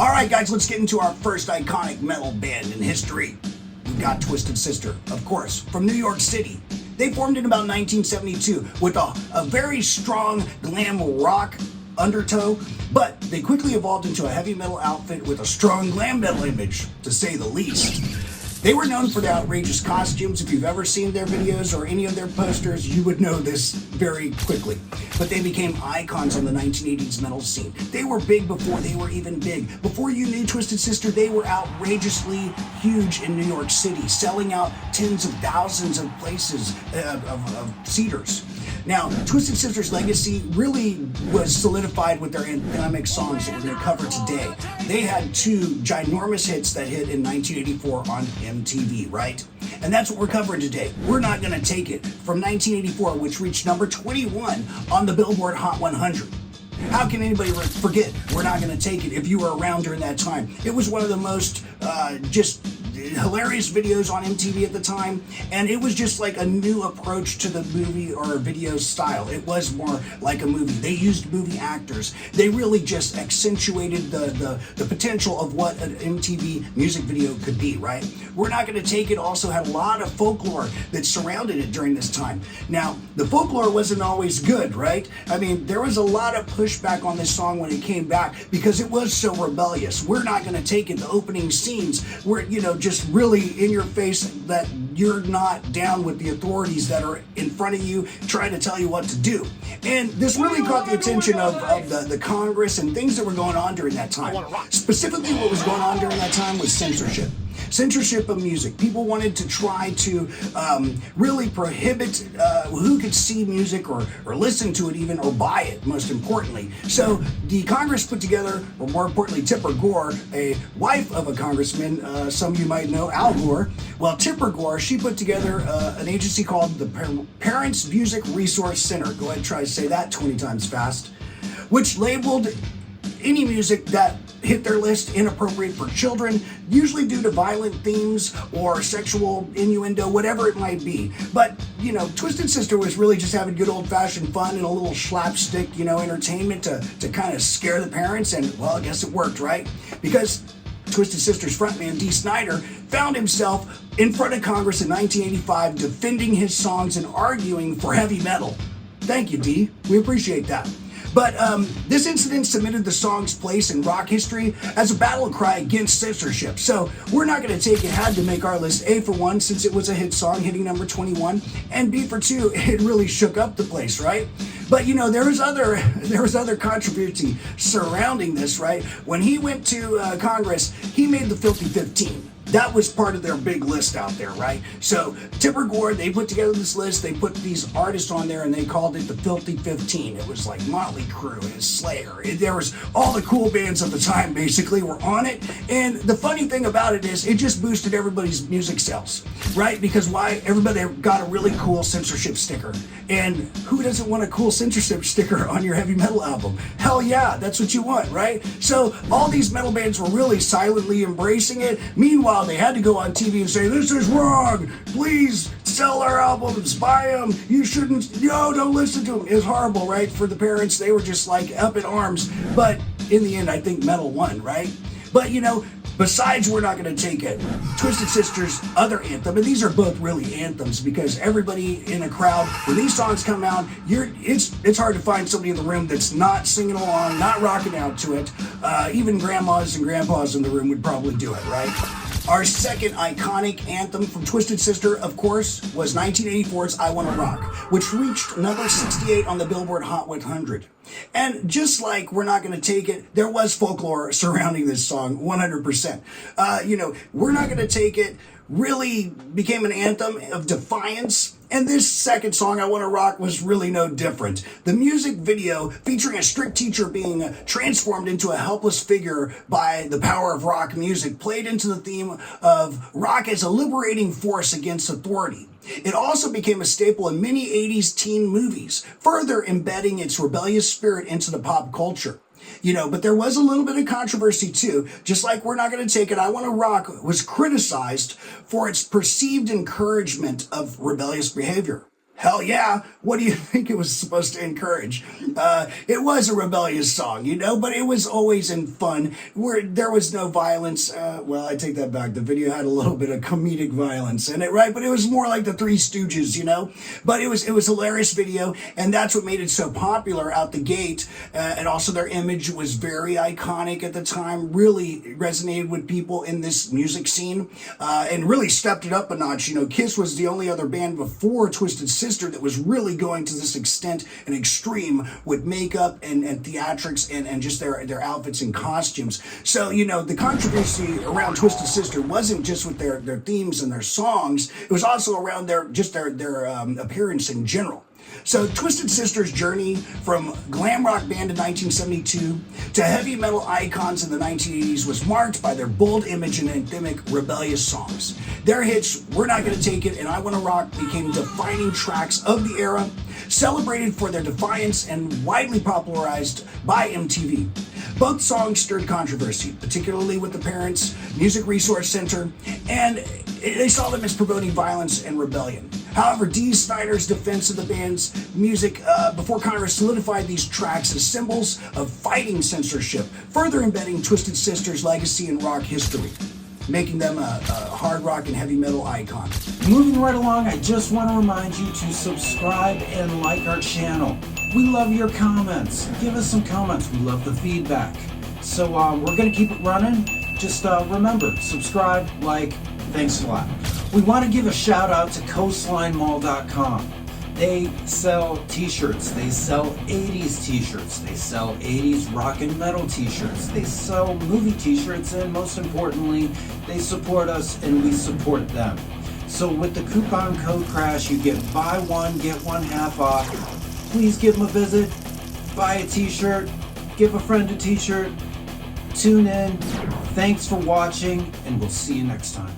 Alright guys, let's get into our first iconic metal band in history. We've got Twisted Sister, of course, from New York City. They formed in about 1972 with a very strong glam rock undertow, but they quickly evolved into a heavy metal outfit with a strong glam metal image, to say the least. They were known for their outrageous costumes. If you've ever seen their videos or any of their posters, you would know this very quickly. But they became icons on the 1980s metal scene. They were big before they were even big. Before you knew Twisted Sister, they were outrageously huge in New York City, selling out tens of thousands of places of seaters. Now, Twisted Sister's legacy really was solidified with their anthemic songs that we're going to cover today. They had two ginormous hits that hit in 1984 on MTV, right? And that's what we're covering today. We're Not Gonna Take It from 1984, which reached number 21 on the Billboard Hot 100. How can anybody forget We're Not Gonna Take It if you were around during that time? It was one of the most just hilarious videos on MTV at the time, and it was just like a new approach to the movie or video style. It was more like a movie. They used movie actors. They really just accentuated the potential of what an MTV music video could be, right? We're Not Gonna Take It also had a lot of folklore that surrounded it during this time. Now, the folklore wasn't always good, right? I mean, there was a lot of pushback on this song when it came back because it was so rebellious. We're Not Gonna Take It, the opening scenes were, just really in your face that you're not down with the authorities that are in front of you trying to tell you what to do. And this really caught the attention of the Congress and things that were going on during that time. Specifically, what was going on during that time was censorship. Censorship of music. People wanted to try to really prohibit who could see music or listen to it even, or buy it, most importantly. So the Congress put together, or more importantly, Tipper Gore, a wife of a congressman, some of you might know, Al Gore. Well, Tipper Gore, she put together an agency called the Parents Music Resource Center. Go ahead and try to say that 20 times fast. Which labeled any music that hit their list inappropriate for children, usually due to violent themes or sexual innuendo, whatever it might be. But, Twisted Sister was really just having good old-fashioned fun and a little slapstick, entertainment to kind of scare the parents, and, well, I guess it worked, right? Because Twisted Sister's frontman, Dee Snider, found himself in front of Congress in 1985 defending his songs and arguing for heavy metal. Thank you, Dee. We appreciate that. But this incident cemented the song's place in rock history as a battle cry against censorship. So We're Not Gonna Take It had to make our list. A, for one, since it was a hit song hitting number 21, and B, for two, it really shook up the place, right? But there was other controversy surrounding this, right? When he went to Congress, he made the Filthy 15. That was part of their big list out there, right? So Tipper Gore, they put together this list, they put these artists on there, and they called it the Filthy 15. It was like Motley Crue and Slayer. There was all the cool bands of the time basically were on it. And the funny thing about it is it just boosted everybody's music sales, right? Because why? Everybody got a really cool censorship sticker. And who doesn't want a cool censorship sticker on your heavy metal album? Hell yeah, that's what you want, right? So all these metal bands were really silently embracing it. Meanwhile, they had to go on TV and say, this is wrong, please sell our albums, buy them, you shouldn't, don't listen to them. It was horrible, right? For the parents, they were just like up in arms. But in the end, I think metal won, right? But besides We're Not Gonna Take It, Twisted Sister's other anthem, and these are both really anthems because everybody in a crowd, when these songs come out, it's hard to find somebody in the room that's not singing along, not rocking out to it. Even grandmas and grandpas in the room would probably do it, right? Our second iconic anthem from Twisted Sister, of course, was 1984's I Wanna Rock, which reached number 68 on the Billboard Hot 100. And just like We're Not Gonna Take It, there was folklore surrounding this song, 100%. We're Not Gonna Take It really became an anthem of defiance. And this second song, I Wanna Rock, was really no different. The music video, featuring a strict teacher being transformed into a helpless figure by the power of rock music, played into the theme of rock as a liberating force against authority. It also became a staple in many 80s teen movies, further embedding its rebellious spirit into the pop culture. But there was a little bit of controversy too. Just like We're Not Gonna Take It, I Wanna Rock was criticized for its perceived encouragement of rebellious behavior. Hell yeah. What do you think it was supposed to encourage? It was a rebellious song, you know, but it was always in fun, where there was no violence. Well, I take that back. The video had a little bit of comedic violence in it, right? But it was more like the Three Stooges, you know? But it was hilarious video, and that's what made it so popular out the gate. And also their image was very iconic at the time, really resonated with people in this music scene, and really stepped it up a notch. You know, Kiss was the only other band before Twisted Sister that was really going to this extent and extreme with makeup and theatrics and just their outfits and costumes. So, you know, the controversy around Twisted Sister wasn't just with their themes and their songs, it was also around their appearance in general. So Twisted Sister's journey from glam rock band in 1972 to heavy metal icons in the 1980s was marked by their bold image and anthemic rebellious songs. Their hits, We're Not Gonna Take It and I Wanna Rock, became defining tracks of the era, celebrated for their defiance and widely popularized by MTV. Both songs stirred controversy, particularly with the Parents Music Resource Center, and they saw them as promoting violence and rebellion. However, Dee Snider's defense of the band's music before Congress solidified these tracks as symbols of fighting censorship, further embedding Twisted Sister's legacy in rock history, making them a hard rock and heavy metal icon. Moving right along, I just want to remind you to subscribe and like our channel. We love your comments. Give us some comments. We love the feedback. So we're going to keep it running. Just remember, subscribe, like. Thanks a lot. We want to give a shout out to Coastlinemall.com. They sell t-shirts. They sell 80s t-shirts. They sell 80s rock and metal t-shirts. They sell movie t-shirts, and most importantly, they support us and we support them. So with the coupon code CRASH, you get buy one, get one half off. Please give them a visit, buy a t-shirt, give a friend a t-shirt, tune in. Thanks for watching, and we'll see you next time.